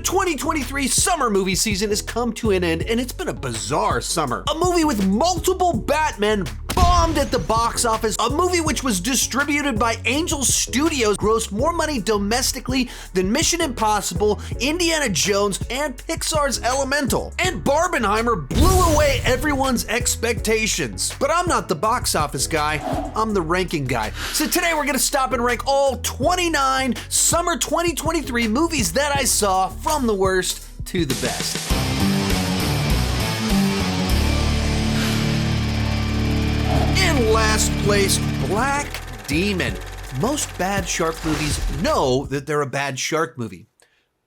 2023 summer movie season has come to an end, and it's been a bizarre summer. A movie with multiple Batmen bombed at the box office. A movie which was distributed by Angel Studios grossed more money domestically than Mission Impossible, Indiana Jones, and Pixar's Elemental. And Barbenheimer blew away everyone's expectations. But I'm not the box office guy, I'm the ranking guy. So today we're gonna stop and rank all 29 summer 2023 movies that I saw, from the worst to the best. In last place, Black Demon. Most bad shark movies know that they're a bad shark movie.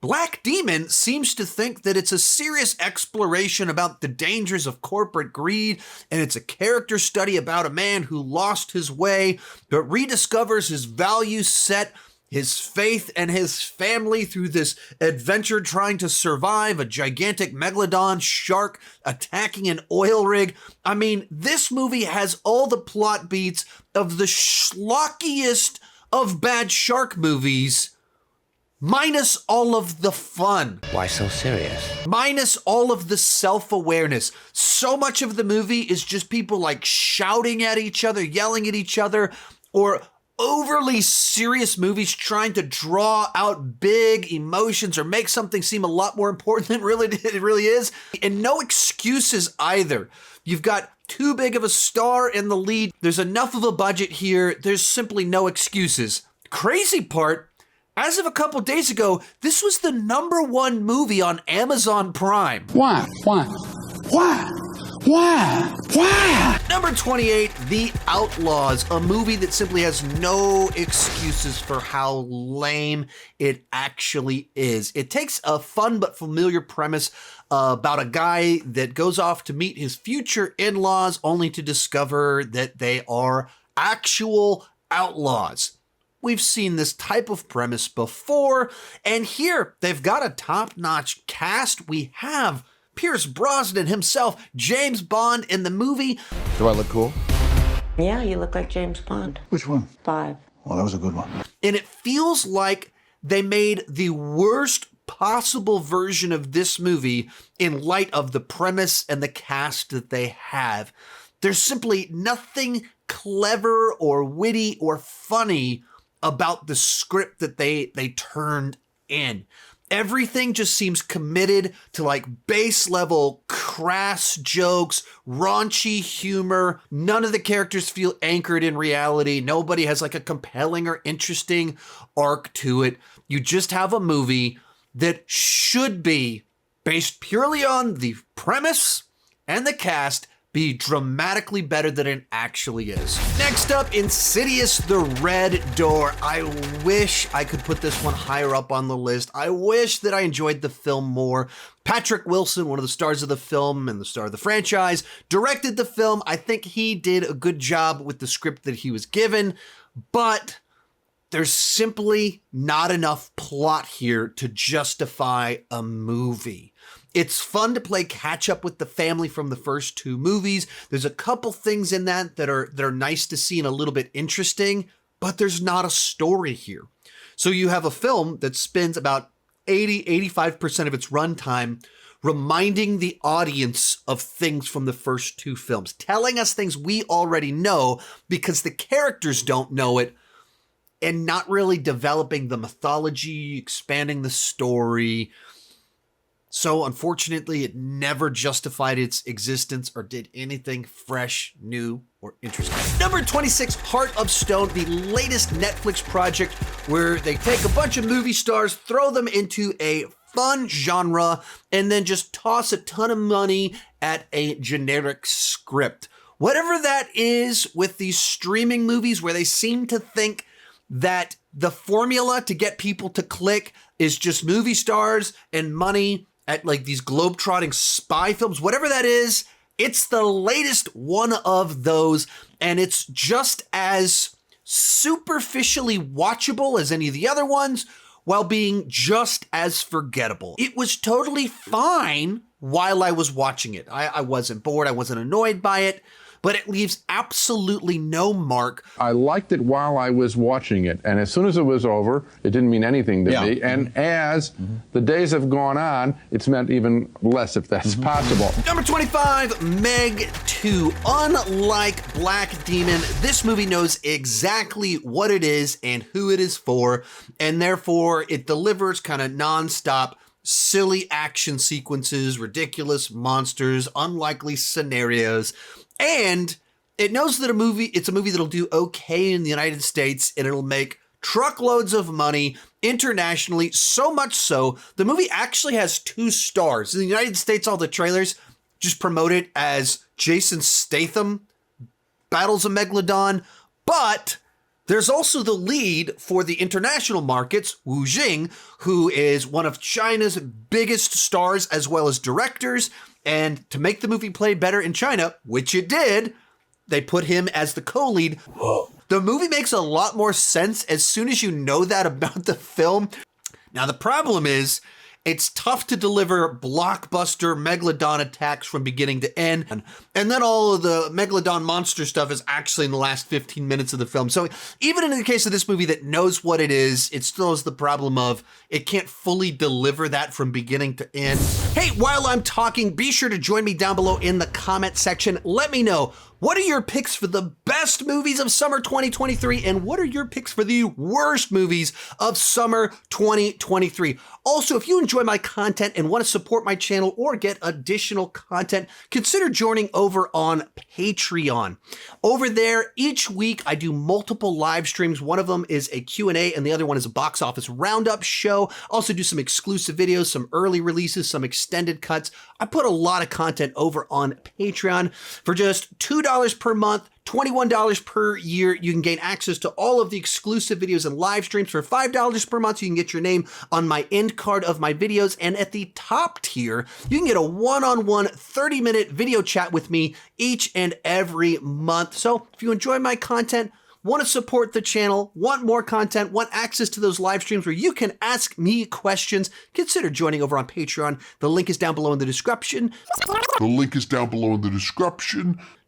Black Demon seems to think that it's a serious exploration about the dangers of corporate greed, and it's a character study about a man who lost his way but rediscovers his value set, his faith, and his family through this adventure trying to survive a gigantic megalodon shark attacking an oil rig. I mean, this movie has all the plot beats of the schlockiest of bad shark movies, minus all of the fun. Why so serious? Minus all of the self-awareness. So much of the movie is just people like shouting at each other, yelling at each other, or overly serious movies trying to draw out big emotions or make something seem a lot more important than it really is. And no excuses either. You've got too big of a star in the lead. There's enough of a budget here. There's simply no excuses. Crazy part, as of a couple days ago, this was the #1 movie on Amazon Prime. Why? Number 28, The Outlaws, a movie that simply has no excuses for how lame it actually is. It takes a fun but familiar premise about a guy that goes off to meet his future in-laws only to discover that they are actual outlaws. We've seen this type of premise before, and here they've got a top-notch cast. We have Pierce Brosnan himself, James Bond in the movie. Do I look cool? Yeah, you look like James Bond. Which one? 5. Well, that was a good one. And it feels like they made the worst possible version of this movie in light of the premise and the cast that they have. There's simply nothing clever or witty or funny about the script that they turned in. Everything just seems committed to like base level crass jokes, raunchy humor. None of the characters feel anchored in reality. Nobody has like a compelling or interesting arc to it. You just have a movie that should be based purely on the premise and the cast, be dramatically better than it actually is. Next up, Insidious The Red Door. I wish I could put this one higher up on the list. I wish that I enjoyed the film more. Patrick Wilson, one of the stars of the film and the star of the franchise, directed the film. I think he did a good job with the script that he was given, but there's simply not enough plot here to justify a movie. It's fun to play catch up with the family from the first 2 movies. There's a couple things in that are nice to see and a little bit interesting, but there's not a story here. So you have a film that spends about 85% of its runtime reminding the audience of things from the first 2 films, telling us things we already know because the characters don't know it, and not really developing the mythology, expanding the story. So unfortunately, it never justified its existence or did anything fresh, new, or interesting. Number 26, Heart of Stone, the latest Netflix project where they take a bunch of movie stars, throw them into a fun genre, and then just toss a ton of money at a generic script. Whatever that is with these streaming movies where they seem to think that the formula to get people to click is just movie stars and money at like these globetrotting spy films, whatever that is, it's the latest one of those, and it's just as superficially watchable as any of the other ones, while being just as forgettable. It was totally fine while I was watching it. I wasn't bored, I wasn't annoyed by it, but it leaves absolutely no mark. I liked it while I was watching it, and as soon as it was over, it didn't mean anything to me. And as the days have gone on, it's meant even less, if that's possible. Number 25, Meg 2. Unlike Black Demon, this movie knows exactly what it is and who it is for, and therefore it delivers kind of nonstop silly action sequences, ridiculous monsters, unlikely scenarios, and it knows that it's a movie that'll do okay in the United States, and it'll make truckloads of money internationally, so much so, the movie actually has 2 stars. In the United States, all the trailers just promote it as Jason Statham battles a Megalodon, but there's also the lead for the international markets, Wu Jing, who is one of China's biggest stars as well as directors. And to make the movie play better in China, which it did, they put him as the co-lead. The movie makes a lot more sense as soon as you know that about the film. Now, the problem is, it's tough to deliver blockbuster Megalodon attacks from beginning to end. And then all of the Megalodon monster stuff is actually in the last 15 minutes of the film. So even in the case of this movie that knows what it is, it still has the problem of it can't fully deliver that from beginning to end. Hey, while I'm talking, be sure to join me down below in the comment section. Let me know, what are your picks for the best movies of summer 2023? And what are your picks for the worst movies of summer 2023? Also, if you enjoy my content and want to support my channel or get additional content, consider joining over on Patreon. Over there, each week I do multiple live streams. One of them is a Q&A and the other one is a box office roundup show. I also do some exclusive videos, some early releases, some extended cuts. I put a lot of content over on Patreon. For just $2 per month, $21 per year, you can gain access to all of the exclusive videos and live streams. For $5 per month, you can get your name on my end card of my videos. And at the top tier, you can get a one-on-one 30-minute video chat with me each and every month. So if you enjoy my content, want to support the channel, want more content, want access to those live streams where you can ask me questions, consider joining over on Patreon. The link is down below in the description.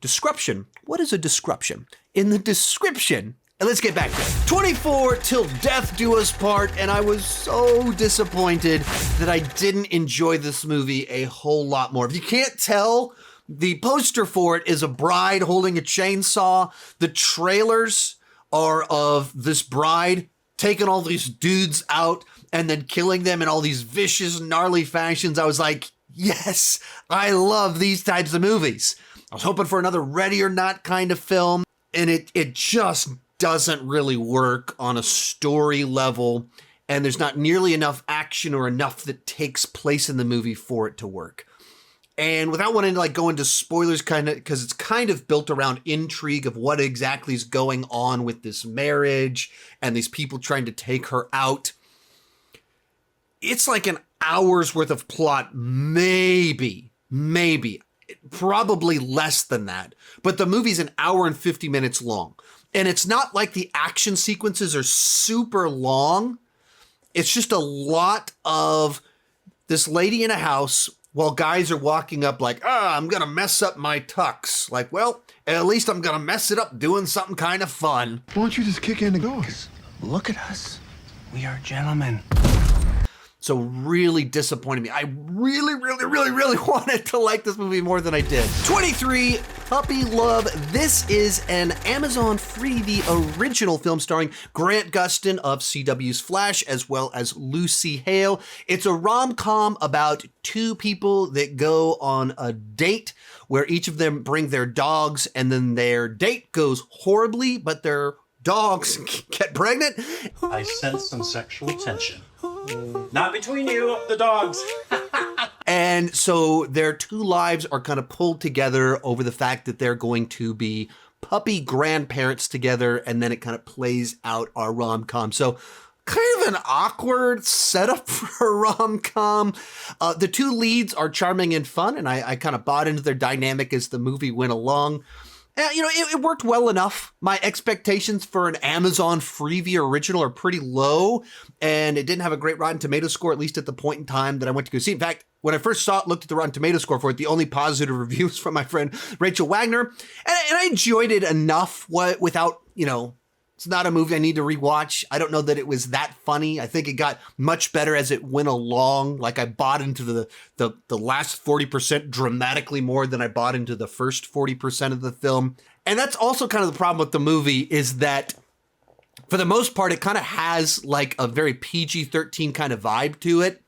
Description? What is a description? In the description. And let's get back to it. 24, Till Death Do Us Part, and I was so disappointed that I didn't enjoy this movie a whole lot more. If you can't tell, the poster for it is a bride holding a chainsaw. The trailers are of this bride taking all these dudes out and then killing them in all these vicious, gnarly fashions. I was like, yes, I love these types of movies. I was hoping for another Ready or Not kind of film, and it just doesn't really work on a story level, and there's not nearly enough action or enough that takes place in the movie for it to work. And without wanting to like go into spoilers, kind of, because it's kind of built around intrigue of what exactly is going on with this marriage and these people trying to take her out. It's like an hour's worth of plot, maybe, probably less than that. But the movie's an hour and 50 minutes long. And it's not like the action sequences are super long. It's just a lot of this lady in a house while guys are walking up like, I'm going to mess up my tux. Like, well, at least I'm going to mess it up doing something kind of fun. Why don't you just kick in the doors? Look at us. We are gentlemen. So really disappointed me. I really wanted to like this movie more than I did. 23, Puppy Love. This is an Amazon free, the original film starring Grant Gustin of CW's Flash, as well as Lucy Hale. It's a rom-com about 2 people that go on a date where each of them bring their dogs, and then their date goes horribly, but their dogs get pregnant. I sense some sexual tension. Not between you, the dogs. And so their 2 lives are kind of pulled together over the fact that they're going to be puppy grandparents together, and then it kind of plays out our rom-com. So kind of an awkward setup for a rom-com. The 2 leads are charming and fun, and I kind of bought into their dynamic as the movie went along. It worked well enough. My expectations for an Amazon Freevee original are pretty low, and it didn't have a great Rotten Tomatoes score, at least at the point in time that I went to go see it. In fact, when I first saw it, looked at the Rotten Tomatoes score for it, the only positive reviews from my friend Rachel Wagner, and I enjoyed it enough without, it's not a movie I need to rewatch. I don't know that it was that funny. I think it got much better as it went along. Like I bought into the last 40% dramatically more than I bought into the first 40% of the film. And that's also kind of the problem with the movie is that for the most part, it kind of has like a very PG-13 kind of vibe to it.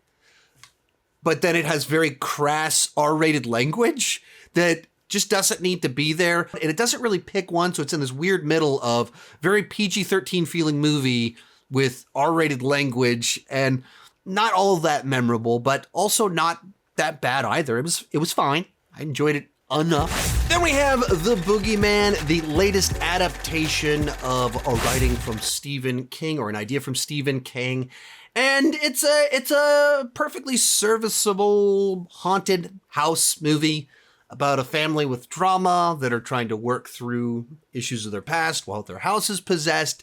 But then it has very crass R-rated language that just doesn't need to be there. And it doesn't really pick one. So it's in this weird middle of very PG-13 feeling movie with R-rated language and not all that memorable, but also not that bad either. It was fine. I enjoyed it enough. Then we have The Boogeyman, the latest adaptation of a writing from Stephen King, or an idea from Stephen King. And it's a perfectly serviceable haunted house movie about a family with trauma that are trying to work through issues of their past while their house is possessed.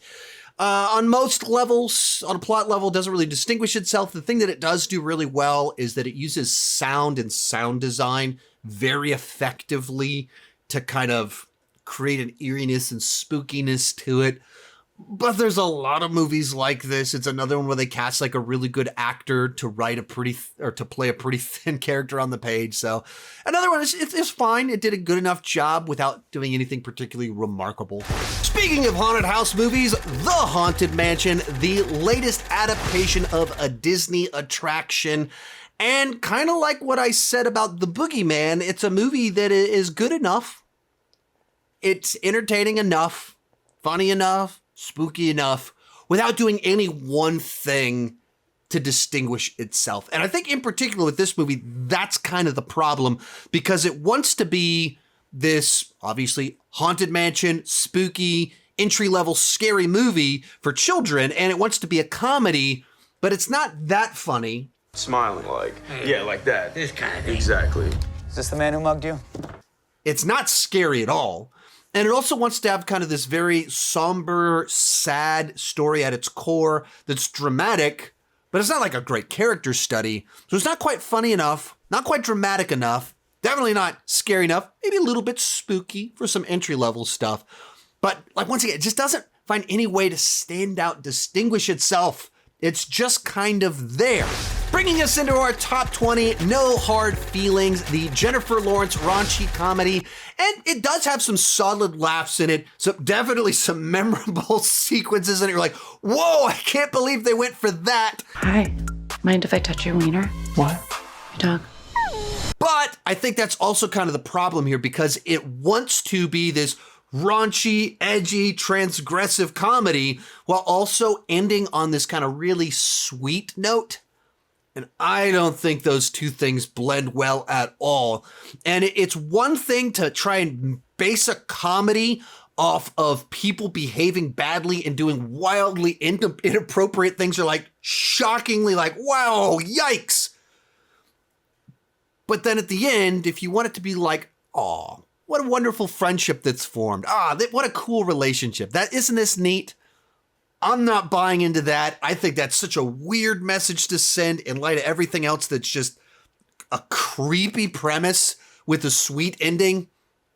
On most levels, on a plot level, doesn't really distinguish itself. The thing that it does do really well is that it uses sound and sound design very effectively to kind of create an eeriness and spookiness to it. But there's a lot of movies like this. It's another one where they cast like a really good actor to write to play a pretty thin character on the page. So another one, it's fine. It did a good enough job without doing anything particularly remarkable. Speaking of haunted house movies, The Haunted Mansion, the latest adaptation of a Disney attraction. And kind of like what I said about The Boogeyman, it's a movie that is good enough. It's entertaining enough, funny enough, spooky enough, without doing any one thing to distinguish itself. And I think in particular with this movie, that's kind of the problem, because it wants to be this, obviously, haunted mansion, spooky, entry-level scary movie for children, and it wants to be a comedy, but it's not that funny. Smiling like, yeah, like that. This kind of thing. Exactly. Is this the man who mugged you? It's not scary at all. And it also wants to have kind of this very somber, sad story at its core that's dramatic, but it's not like a great character study. So it's not quite funny enough, not quite dramatic enough, definitely not scary enough, maybe a little bit spooky for some entry-level stuff. But like once again, it just doesn't find any way to stand out, distinguish itself. It's just kind of there. Bringing us into our top 20, No Hard Feelings, the Jennifer Lawrence raunchy comedy. And it does have some solid laughs in it. So definitely some memorable sequences. And you're like, whoa, I can't believe they went for that. Hi, mind if I touch your wiener? What? Your dog. But I think that's also kind of the problem here, because it wants to be this raunchy, edgy, transgressive comedy while also ending on this kind of really sweet note. And I don't think those two things blend well at all. And it's one thing to try and base a comedy off of people behaving badly and doing wildly inappropriate things, or like shockingly like, wow, yikes. But then at the end, if you want it to be like, aw, what a wonderful friendship that's formed. What a cool relationship. Isn't this neat? I'm not buying into that. I think that's such a weird message to send in light of everything else that's just a creepy premise with a sweet ending.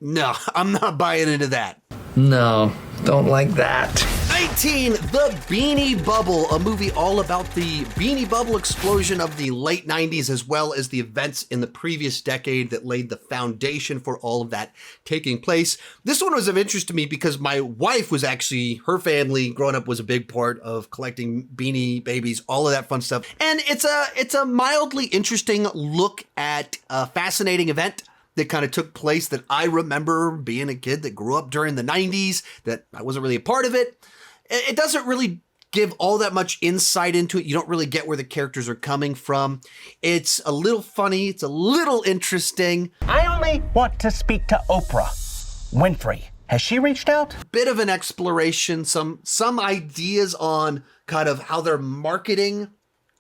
No, I'm not buying into that. No, don't like that. 19, The Beanie Bubble, a movie all about the Beanie Bubble explosion of the late 90s, as well as the events in the previous decade that laid the foundation for all of that taking place. This one was of interest to me because my wife was actually, her family growing up was a big part of collecting Beanie Babies, all of that fun stuff. And it's a mildly interesting look at a fascinating event that kind of took place that I remember being a kid that grew up during the 90s, that I wasn't really a part of it. It doesn't really give all that much insight into it. You don't really get where the characters are coming from. It's a little funny. It's a little interesting. I only want to speak to Oprah Winfrey. Has she reached out? Bit of an exploration, some ideas on kind of how their marketing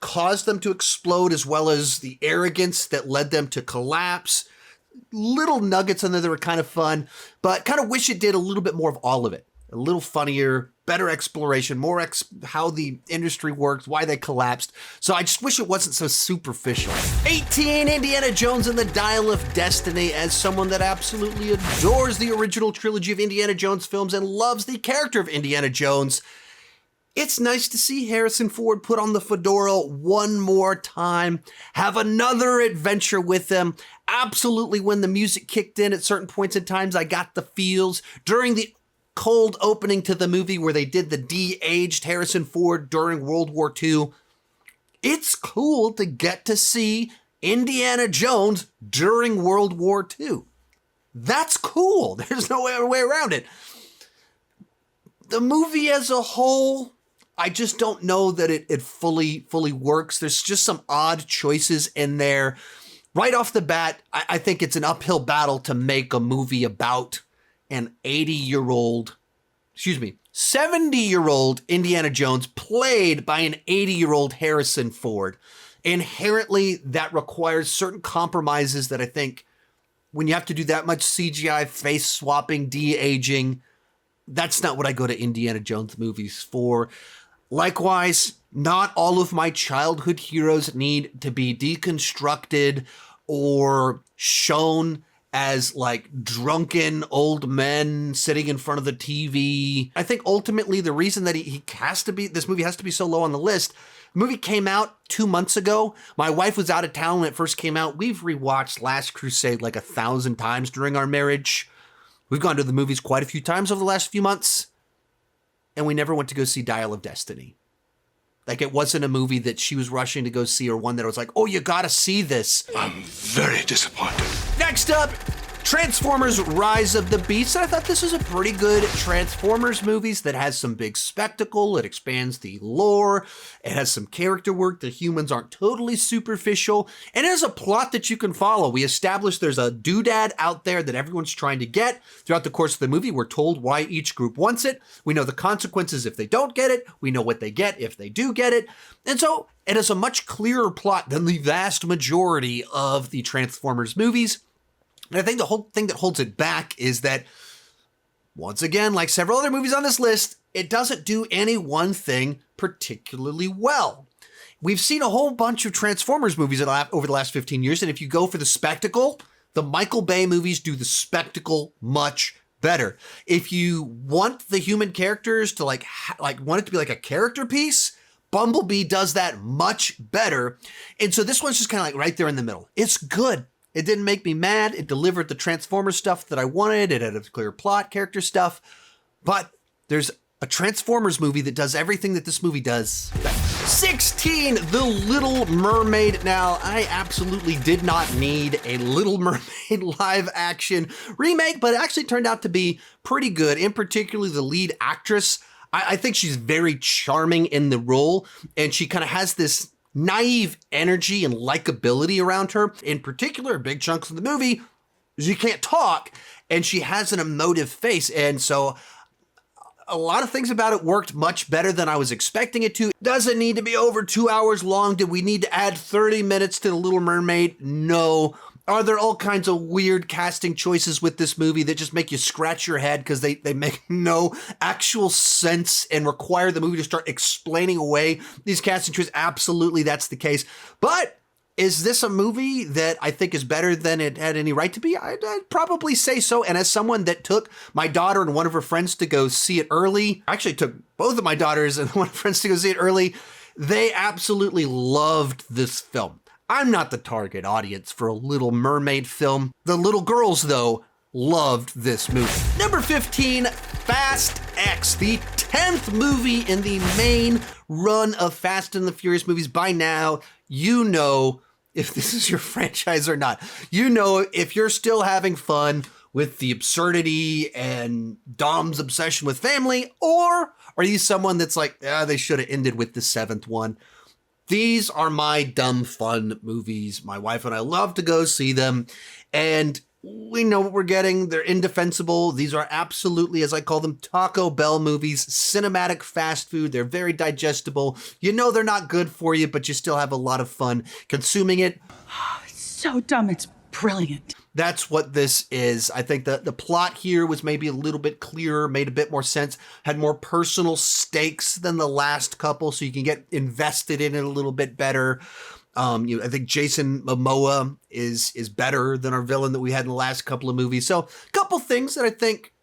caused them to explode, as well as the arrogance that led them to collapse. little nuggets in there that were kind of fun, but kind of wish it did a little bit more of all of it. A little funnier, better exploration, more how the industry works, why they collapsed. So I just wish it wasn't so superficial. 18, Indiana Jones and the Dial of Destiny. As someone that absolutely adores the original trilogy of Indiana Jones films and loves the character of Indiana Jones, it's nice to see Harrison Ford put on the fedora one more time, have another adventure with him. Absolutely, when the music kicked in at certain points in times, I got the feels. During the cold opening to the movie where they did the de-aged Harrison Ford during World War II, it's cool to get to see Indiana Jones during World War II. That's cool. There's no other way around it. The movie as a whole, I just don't know that it fully works. There's just some odd choices in there. Right off the bat, I think it's an uphill battle to make a movie about an 70-year-old Indiana Jones played by an 80-year-old Harrison Ford. Inherently, that requires certain compromises that I think when you have to do that much CGI, face swapping, de-aging, that's not what I go to Indiana Jones movies for. Likewise, not all of my childhood heroes need to be deconstructed or shown as like drunken old men sitting in front of the TV. I think ultimately the reason that this movie has to be so low on the list, the movie came out 2 months ago. My wife was out of town when it first came out. We've rewatched Last Crusade like 1,000 times during our marriage. We've gone to the movies quite a few times over the last few months, and we never went to go see Dial of Destiny. Like, it wasn't a movie that she was rushing to go see or one that I was like, oh, you gotta see this. I'm very disappointed. Next up, Transformers Rise of the Beasts. I thought this was a pretty good Transformers movies that has some big spectacle. It expands the lore. It has some character work. The humans aren't totally superficial. And it has a plot that you can follow. We established there's a doodad out there that everyone's trying to get. Throughout the course of the movie, we're told why each group wants it. We know the consequences if they don't get it. We know what they get if they do get it. And so it has a much clearer plot than the vast majority of the Transformers movies. And I think the whole thing that holds it back is that, once again, like several other movies on this list, it doesn't do any one thing particularly well. We've seen a whole bunch of Transformers movies over the last 15 years, and if you go for the spectacle, the Michael Bay movies do the spectacle much better. If you want the human characters to like want it to be like a character piece, Bumblebee does that much better. And so this one's just kind of like right there in the middle. It's good. It didn't make me mad. It delivered the Transformers stuff that I wanted. It had a clear plot, character stuff. But there's a Transformers movie that does everything that this movie does. 16, The Little Mermaid. Now, I absolutely did not need a Little Mermaid live action remake, but it actually turned out to be pretty good. In particular, the lead actress. I think she's very charming in the role, and she kind of has this naive energy and likability around her. In particular, big chunks of the movie, she can't talk, and she has an emotive face. And so a lot of things about it worked much better than I was expecting it to. Does it need to be over 2 hours long? Did we need to add 30 minutes to The Little Mermaid? No. Are there all kinds of weird casting choices with this movie that just make you scratch your head because they make no actual sense and require the movie to start explaining away these casting choices? Absolutely, that's the case. But is this a movie that I think is better than it had any right to be? I'd probably say so. And as someone that took my daughter and one of her friends to go see it early, I actually took both of my daughters and one of her friends to go see it early, they absolutely loved this film. I'm not the target audience for a Little Mermaid film. The little girls, though, loved this movie. Number 15, Fast X, the 10th movie in the main run of Fast and the Furious movies. By now, you know if this is your franchise or not. You know if you're still having fun with the absurdity and Dom's obsession with family, or are you someone that's like, they should have ended with the 7th one. These are my dumb fun movies. My wife and I love to go see them, and we know what we're getting. They're indefensible. These are absolutely, as I call them, Taco Bell movies, cinematic fast food. They're very digestible. You know they're not good for you, but you still have a lot of fun consuming it. It's so dumb. It's brilliant. That's what this is. I think the plot here was maybe a little bit clearer, made a bit more sense, had more personal stakes than the last couple, so you can get invested in it a little bit better. I think Jason Momoa is better than our villain that we had in the last couple of movies. So a couple things that I think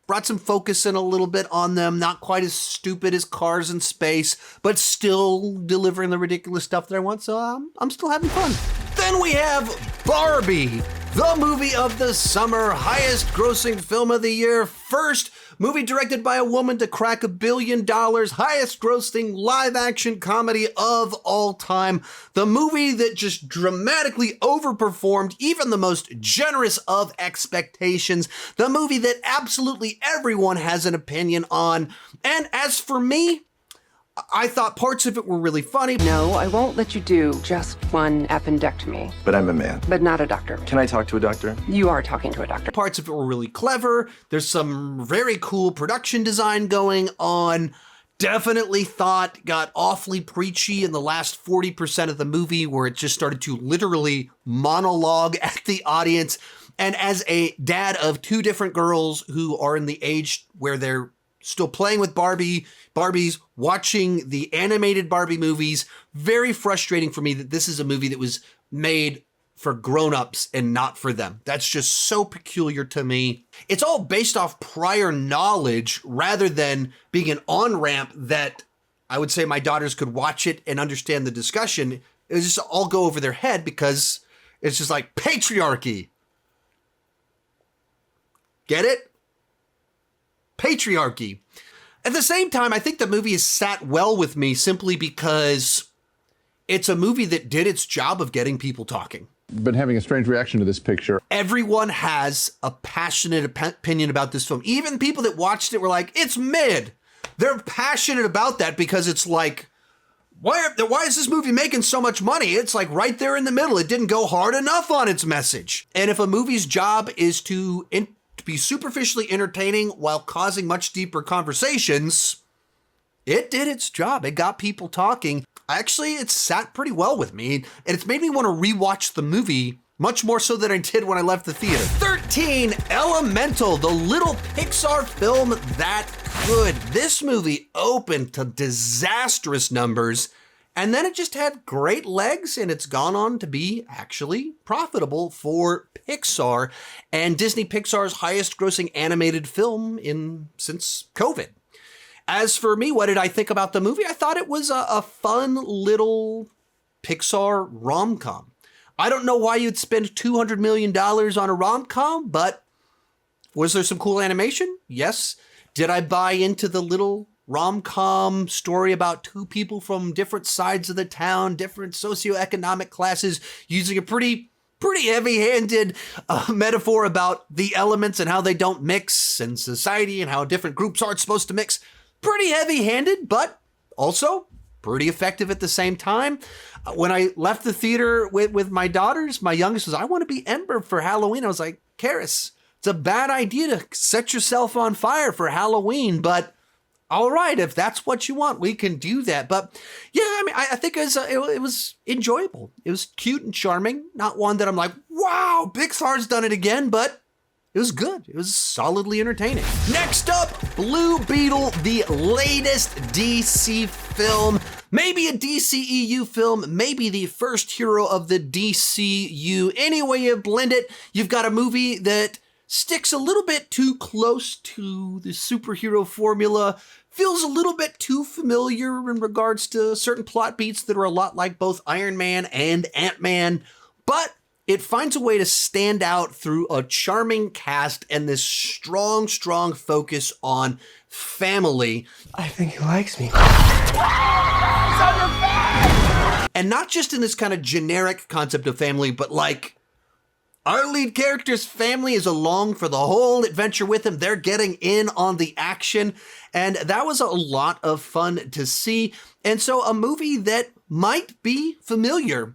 brought some focus in a little bit on them. Not quite as stupid as Cars in Space, but still delivering the ridiculous stuff that I want. So I'm still having fun. Then we have Barbie, the movie of the summer, highest grossing film of the year, first movie directed by a woman to crack $1 billion, highest grossing live action comedy of all time. The movie that just dramatically overperformed even the most generous of expectations. The movie that absolutely everyone has an opinion on. And as for me, I thought parts of it were really funny. No, I won't let you do just one appendectomy. But I'm a man. But not a doctor. Can I talk to a doctor? You are talking to a doctor. Parts of it were really clever. There's some very cool production design going on. Definitely thought got awfully preachy in the last 40% of the movie, where it just started to literally monologue at the audience. And as a dad of two different girls who are in the age where they're still playing with Barbies, watching the animated Barbie movies, very frustrating for me that this is a movie that was made for grown-ups and not for them. That's just so peculiar to me. It's all based off prior knowledge rather than being an on-ramp that I would say my daughters could watch it and understand the discussion. It was just all go over their head because it's just like patriarchy. Get it? Patriarchy. At the same time, I think the movie has sat well with me simply because it's a movie that did its job of getting people talking. Been having a strange reaction to this picture. Everyone has a passionate opinion about this film. Even people that watched it were like, it's mid. They're passionate about that because it's like, why is this movie making so much money? It's like right there in the middle. It didn't go hard enough on its message. And if a movie's job is to be superficially entertaining while causing much deeper conversations, it did its job. It got people talking. Actually, it sat pretty well with me, and it's made me want to rewatch the movie much more so than I did when I left the theater. 13, Elemental, the little Pixar film that could. This movie opened to disastrous numbers, and then it just had great legs, and it's gone on to be actually profitable for Pixar and Disney Pixar's highest grossing animated film since COVID. As for me, what did I think about the movie? I thought it was a fun little Pixar rom-com. I don't know why you'd spend $200 million on a rom-com, but was there some cool animation? Yes. Did I buy into the little rom-com story about two people from different sides of the town, different socioeconomic classes, using a pretty heavy-handed metaphor about the elements and how they don't mix, and society and how different groups aren't supposed to mix? Pretty heavy-handed, but also pretty effective at the same time. When I left the theater with my daughters, my youngest was, I want to be Ember for Halloween. I was like, Karis, it's a bad idea to set yourself on fire for Halloween, but all right, if that's what you want, we can do that. But yeah, I mean, I think it was enjoyable. It was cute and charming. Not one that I'm like, wow, Pixar's done it again, but it was good. It was solidly entertaining. Next up, Blue Beetle, the latest DC film. Maybe a DCEU film, maybe the first hero of the DCU. Any way you blend it, you've got a movie that sticks a little bit too close to the superhero formula, feels a little bit too familiar in regards to certain plot beats that are a lot like both Iron Man and Ant-Man, but it finds a way to stand out through a charming cast and this strong focus on family. I think he likes me. And not just in this kind of generic concept of family, but like our lead character's family is along for the whole adventure with him. They're getting in on the action. And that was a lot of fun to see. And so a movie that might be familiar,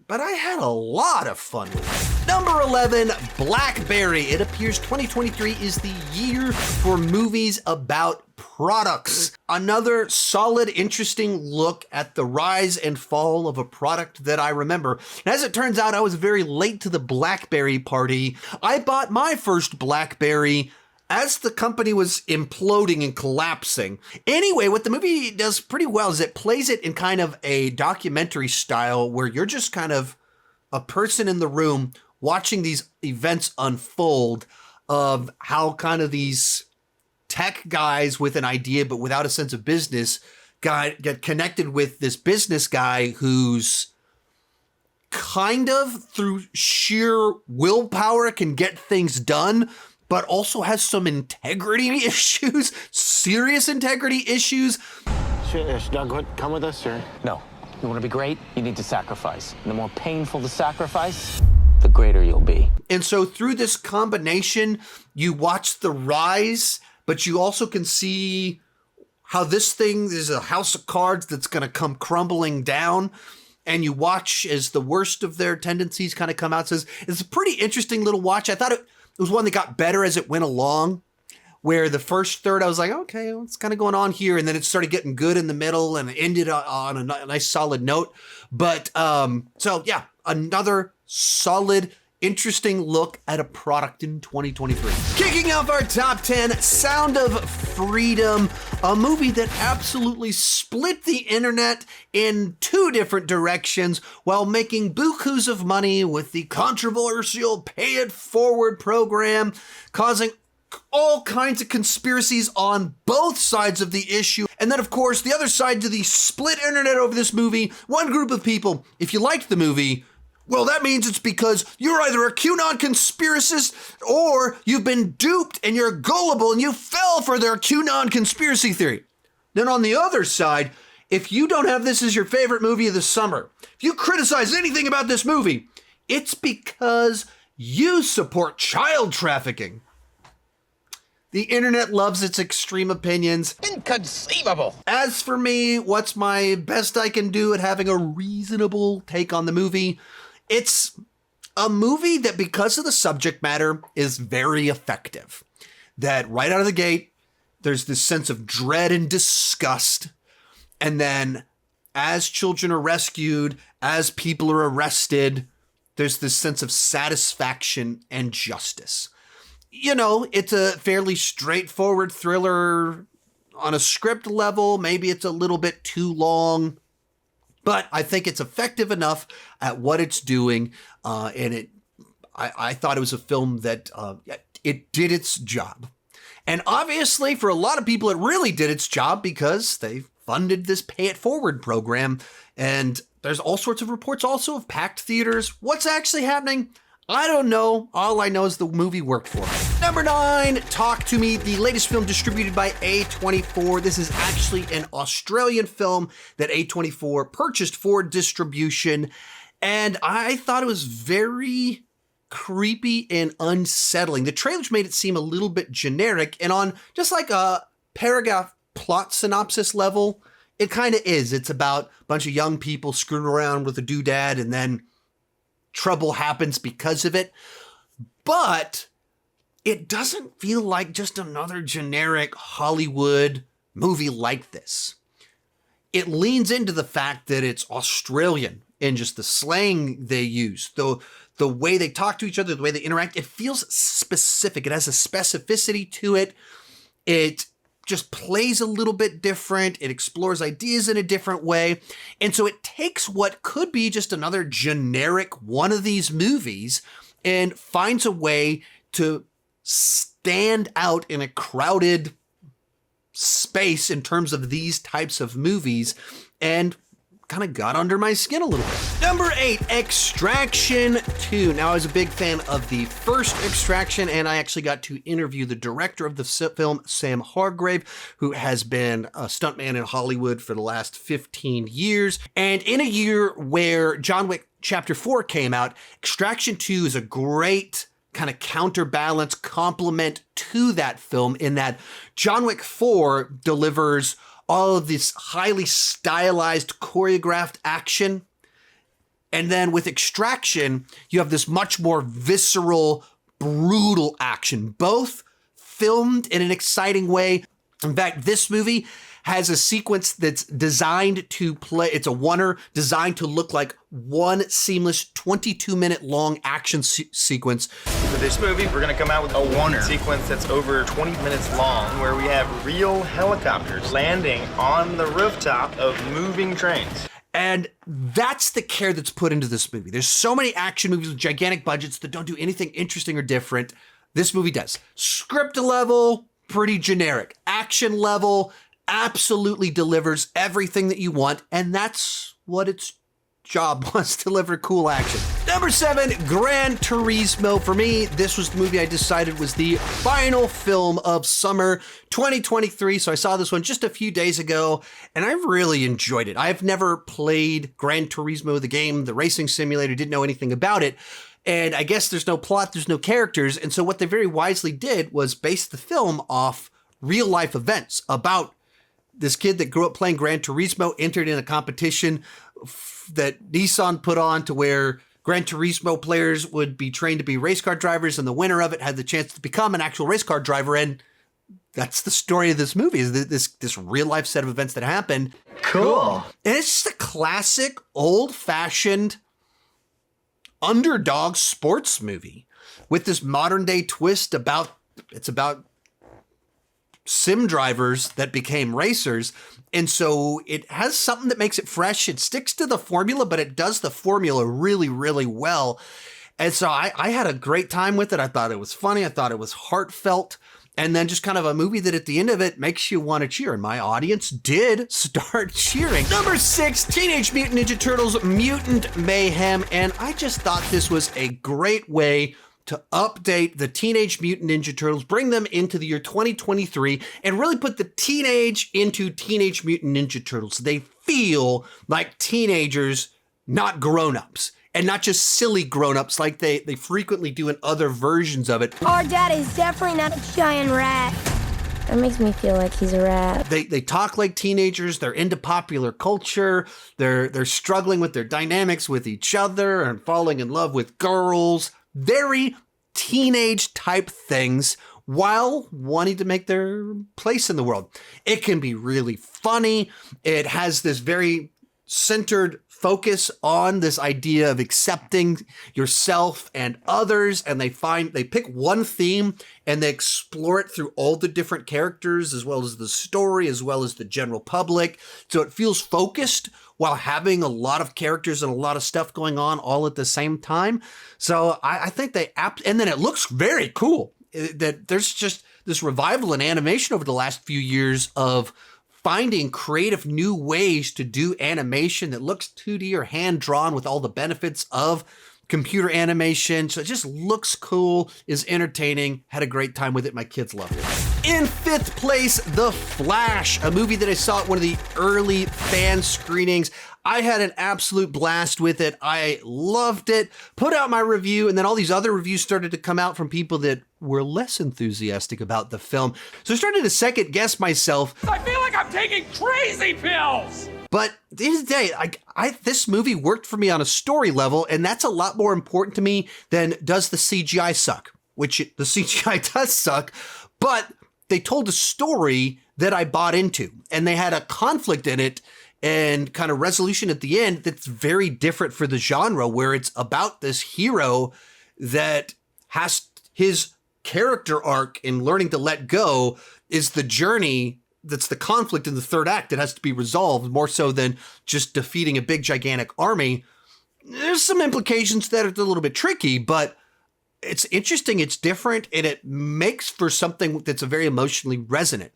but I had a lot of fun with it. Number 11, Blackberry. It appears 2023 is the year for movies about products. Another solid, interesting look at the rise and fall of a product that I remember. And as it turns out, I was very late to the Blackberry party. I bought my first Blackberry as the company was imploding and collapsing. Anyway, what the movie does pretty well is it plays it in kind of a documentary style where you're just kind of a person in the room watching these events unfold of how kind of these tech guys with an idea but without a sense of business get connected with this business guy who's kind of through sheer willpower can get things done, but also has some integrity issues, serious integrity issues. Should Doug come with us, or? No. You want to be great, you need to sacrifice. And the more painful the sacrifice, the greater you'll be. And so through this combination, you watch the rise, but you also can see how this thing is a house of cards that's going to come crumbling down. And you watch as the worst of their tendencies kind of come out. So it's a pretty interesting little watch. I thought it was one that got better as it went along, where the first third I was like, okay, what's kind of going on here? And then it started getting good in the middle and ended on a nice solid note. But so yeah, another solid, interesting look at a product in 2023. Kicking off our top 10, Sound of Freedom, a movie that absolutely split the internet in two different directions while making bukus of money with the controversial Pay It Forward program, causing all kinds of conspiracies on both sides of the issue. And then, of course, the other side to the split internet over this movie, one group of people, if you liked the movie, well, that means it's because you're either a QAnon conspiracist or you've been duped and you're gullible and you fell for their QAnon conspiracy theory. Then on the other side, if you don't have this as your favorite movie of the summer, if you criticize anything about this movie, it's because you support child trafficking. The internet loves its extreme opinions. Inconceivable. As for me, what's my best I can do at having a reasonable take on the movie? It's a movie that, because of the subject matter, is very effective. That right out of the gate, there's this sense of dread and disgust. And then as children are rescued, as people are arrested, there's this sense of satisfaction and justice. You know, it's a fairly straightforward thriller on a script level. Maybe it's a little bit too long, but I think it's effective enough at what it's doing. And I thought it was a film that it did its job. And obviously, for a lot of people, it really did its job because they funded this Pay It Forward program. And there's all sorts of reports also of packed theaters. What's actually happening? I don't know. All I know is the movie worked for us. Number 9, Talk to Me, the latest film distributed by A24. This is actually an Australian film that A24 purchased for distribution. And I thought it was very creepy and unsettling. The trailers made it seem a little bit generic, and on just like a paragraph plot synopsis level, it kind of is. It's about a bunch of young people screwing around with a doodad, and then trouble happens because of it. But it doesn't feel like just another generic Hollywood movie like this. It leans into the fact that it's Australian and just the slang they use, the way they talk to each other, the way they interact. It feels specific. It has a specificity to it. It just plays a little bit different. It explores ideas in a different way. And so it takes what could be just another generic one of these movies and finds a way to stand out in a crowded space in terms of these types of movies, and kind of got under my skin a little bit. Number 8, Extraction 2. Now, I was a big fan of the first Extraction, and I actually got to interview the director of the film, Sam Hargrave, who has been a stuntman in Hollywood for the last 15 years. And in a year where John Wick Chapter 4 came out, Extraction 2 is a great kind of counterbalance, complement to that film, in that John Wick 4 delivers all of this highly stylized, choreographed action. And then with Extraction, you have this much more visceral, brutal action, both filmed in an exciting way. In fact, this movie has a sequence that's designed to play, it's a oneer designed to look like one seamless 22-minute long action sequence. For this movie, we're gonna come out with a oneer sequence that's over 20 minutes long, where we have real helicopters landing on the rooftop of moving trains. And that's the care that's put into this movie. There's so many action movies with gigantic budgets that don't do anything interesting or different. This movie does. Script level, pretty generic. Action level, absolutely delivers everything that you want, and that's what its job was, deliver cool action. Number 7, Gran Turismo. For me, this was the movie I decided was the final film of summer 2023. So I saw this one just a few days ago, and I really enjoyed it. I've never played Gran Turismo, the game, the racing simulator, didn't know anything about it. And I guess there's no plot, there's no characters. And so what they very wisely did was base the film off real life events about this kid that grew up playing Gran Turismo, entered in a competition that Nissan put on to where Gran Turismo players would be trained to be race car drivers, and the winner of it had the chance to become an actual race car driver. And that's the story of this movie, is this real life set of events that happened. Cool. And it's just a classic, old-fashioned underdog sports movie with this modern day twist about sim drivers that became racers. And so it has something that makes it fresh. It sticks to the formula, but it does the formula really, really well. And so I had a great time with it. I thought it was funny. I thought it was heartfelt. And then just kind of a movie that at the end of it makes you want to cheer. And my audience did start cheering. Number 6, Teenage Mutant Ninja Turtles Mutant Mayhem. And I just thought this was a great way to update the Teenage Mutant Ninja Turtles, bring them into the year 2023, and really put the teenage into Teenage Mutant Ninja Turtles. They feel like teenagers, not grown-ups, and not just silly grown-ups like they frequently do in other versions of it. Our dad is definitely not a giant rat. That makes me feel like he's a rat. They talk like teenagers. They're into popular culture. They're struggling with their dynamics with each other and falling in love with girls. Very teenage type things while wanting to make their place in the world. It can be really funny. It has this very centered focus on this idea of accepting yourself and others, and they pick one theme and they explore it through all the different characters, as well as the story, as well as the general public. So it feels focused while having a lot of characters and a lot of stuff going on all at the same time. So I think and then it looks very cool. That there's just this revival in animation over the last few years of finding creative new ways to do animation that looks 2D or hand-drawn with all the benefits of computer animation. So it just looks cool, is entertaining, had a great time with it. My kids loved it. In 5th place, The Flash, a movie that I saw at one of the early fan screenings. I had an absolute blast with it. I loved it. Put out my review, and then all these other reviews started to come out from people that were less enthusiastic about the film. So I started to second guess myself. I feel like I'm taking crazy pills! But at the end of the day, this movie worked for me on a story level, and that's a lot more important to me than does the CGI suck, which the CGI does suck, but they told a story that I bought into, and they had a conflict in it and kind of resolution at the end that's very different for the genre, where it's about this hero that has his character arc in learning to let go is the journey. That's the conflict in the third act that has to be resolved more so than just defeating a big gigantic army. There's some implications that are a little bit tricky, but it's interesting, it's different, and it makes for something that's a very emotionally resonant.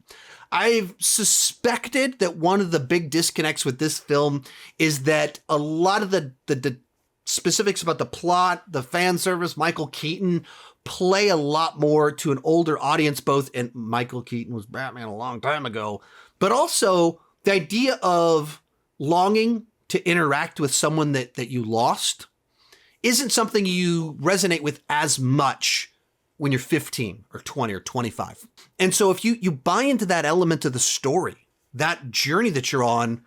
I've suspected that one of the big disconnects with this film is that a lot of the specifics about the plot, the fan service, Michael Keaton, play a lot more to an older audience, both, and Michael Keaton was Batman a long time ago, but also the idea of longing to interact with someone that you lost isn't something you resonate with as much when you're 15 or 20 or 25. And so if you buy into that element of the story, that journey that you're on,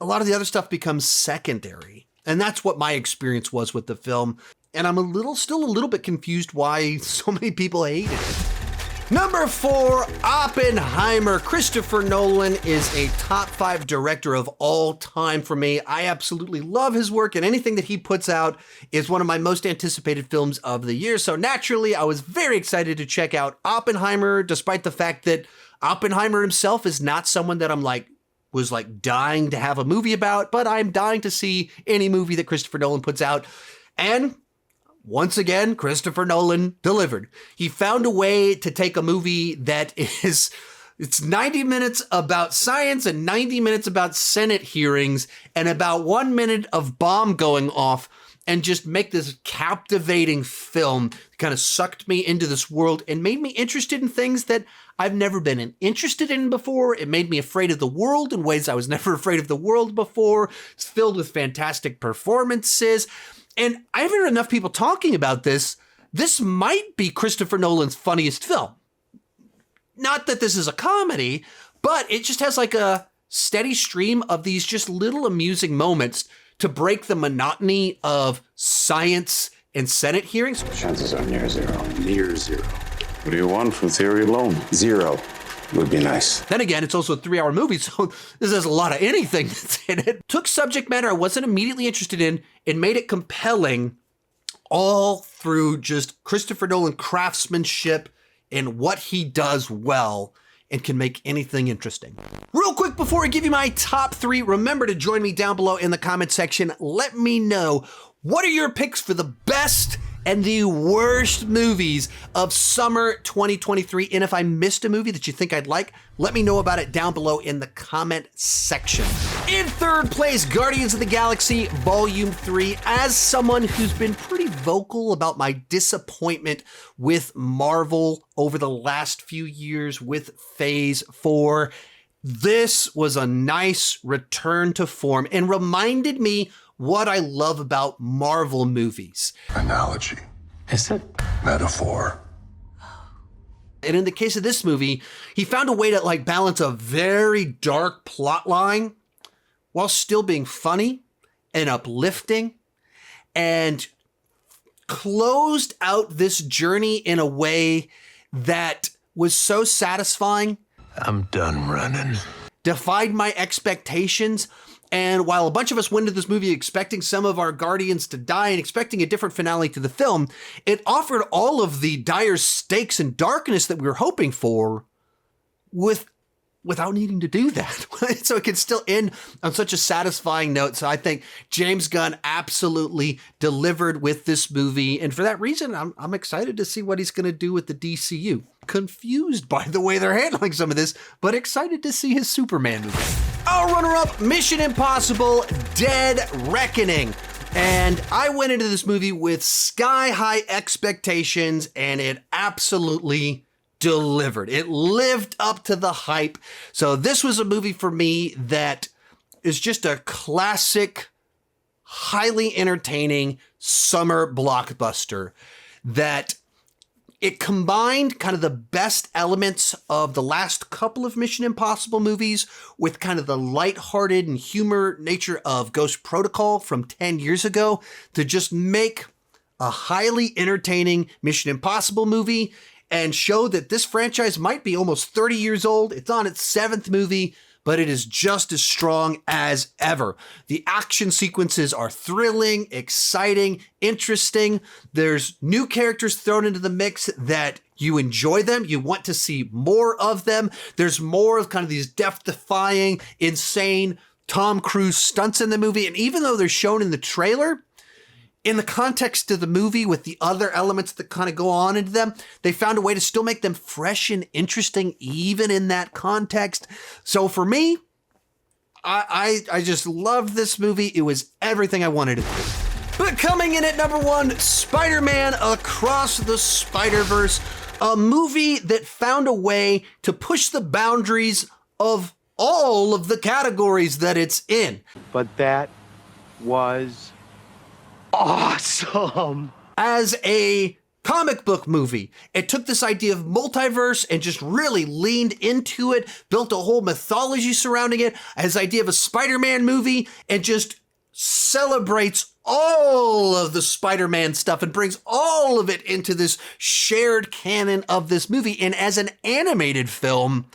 a lot of the other stuff becomes secondary. And that's what my experience was with the film. And I'm still a little bit confused why so many people hated it. Number 4, Oppenheimer. Christopher Nolan is a top 5 director of all time for me. I absolutely love his work, and anything that he puts out is one of my most anticipated films of the year. So naturally, I was very excited to check out Oppenheimer, despite the fact that Oppenheimer himself is not someone that was dying to have a movie about, but I'm dying to see any movie that Christopher Nolan puts out. And once again, Christopher Nolan delivered. He found a way to take a movie that it's 90 minutes about science and 90 minutes about Senate hearings and about 1 minute of bomb going off and just make this captivating film. Kind of sucked me into this world and made me interested in things that I've never been interested in before. It made me afraid of the world in ways I was never afraid of the world before. It's filled with fantastic performances. And I haven't heard enough people talking about this. This might be Christopher Nolan's funniest film. Not that this is a comedy, but it just has like a steady stream of these just little amusing moments to break the monotony of science and Senate hearings. Chances are near zero. Near zero. What do you want from theory alone? Zero would be nice. Then again, it's also a 3-hour movie, so this has a lot of anything that's in it. Took subject matter I wasn't immediately interested in and made it compelling all through just Christopher Nolan craftsmanship and what he does well and can make anything interesting. Real quick before I give you my top 3, remember to join me down below in the comment section. Let me know, what are your picks for the best and the worst movies of summer 2023. And if I missed a movie that you think I'd like, let me know about it down below in the comment section. In third place, Guardians of the Galaxy Volume 3. As someone who's been pretty vocal about my disappointment with Marvel over the last few years with Phase 4, this was a nice return to form and reminded me what I love about Marvel movies. Analogy. Is it? Metaphor. And in the case of this movie, he found a way to balance a very dark plot line while still being funny and uplifting, and closed out this journey in a way that was so satisfying. I'm done running. Defied my expectations. And while a bunch of us went into this movie expecting some of our Guardians to die and expecting a different finale to the film, it offered all of the dire stakes and darkness that we were hoping for without needing to do that. So it could still end on such a satisfying note. So I think James Gunn absolutely delivered with this movie. And for that reason, I'm excited to see what he's going to do with the DCU. Confused by the way they're handling some of this, but excited to see his Superman movie. Our runner-up, Mission Impossible Dead Reckoning. And I went into this movie with sky-high expectations, and it absolutely delivered. It lived up to the hype. So this was a movie for me that is just a classic, highly entertaining summer blockbuster that it combined kind of the best elements of the last couple of Mission Impossible movies with kind of the lighthearted and humor nature of Ghost Protocol from 10 years ago to just make a highly entertaining Mission Impossible movie and show that this franchise might be almost 30 years old. It's on its 7th movie, but it is just as strong as ever. The action sequences are thrilling, exciting, interesting. There's new characters thrown into the mix that you enjoy them. You want to see more of them. There's more of kind of these death-defying, insane Tom Cruise stunts in the movie. And even though they're shown in the trailer, in the context of the movie with the other elements that kind of go on into them, they found a way to still make them fresh and interesting even in that context. So for me, I just loved this movie. It was everything I wanted it to be. But coming in at number 1, Spider-Man Across the Spider-Verse, a movie that found a way to push the boundaries of all of the categories that it's in. But that was awesome. As a comic book movie, it took this idea of multiverse and just really leaned into it, built a whole mythology surrounding it, as idea of a Spider-Man movie, and just celebrates all of the Spider-Man stuff and brings all of it into this shared canon of this movie. And as an animated film,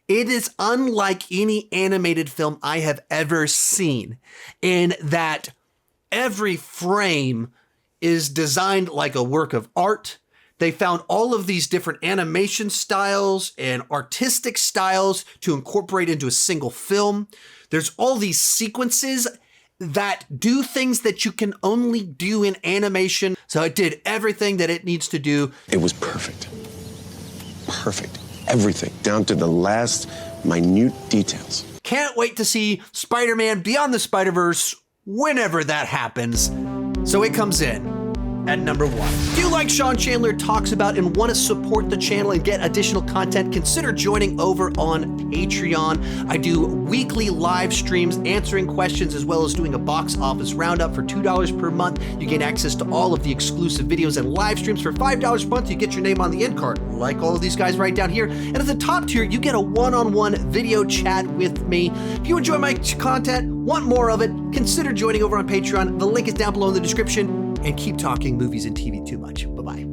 it is unlike any animated film I have ever seen in that every frame is designed like a work of art. They found all of these different animation styles and artistic styles to incorporate into a single film. There's all these sequences that do things that you can only do in animation. So it did everything that it needs to do. It was perfect. Perfect. Everything, down to the last minute details. Can't wait to see Spider-Man Beyond the Spider-Verse whenever that happens. So it comes in at number 1. If you like Sean Chandler Talks About and want to support the channel and get additional content, consider joining over on Patreon. I do weekly live streams answering questions as well as doing a box office roundup for $2 per month. You gain access to all of the exclusive videos and live streams. For $5 a month, you get your name on the end card, like all of these guys right down here. And at the top tier, you get a one-on-one video chat with me. If you enjoy my content, want more of it, consider joining over on Patreon. The link is down below in the description. And keep talking movies and TV too much. Bye-bye.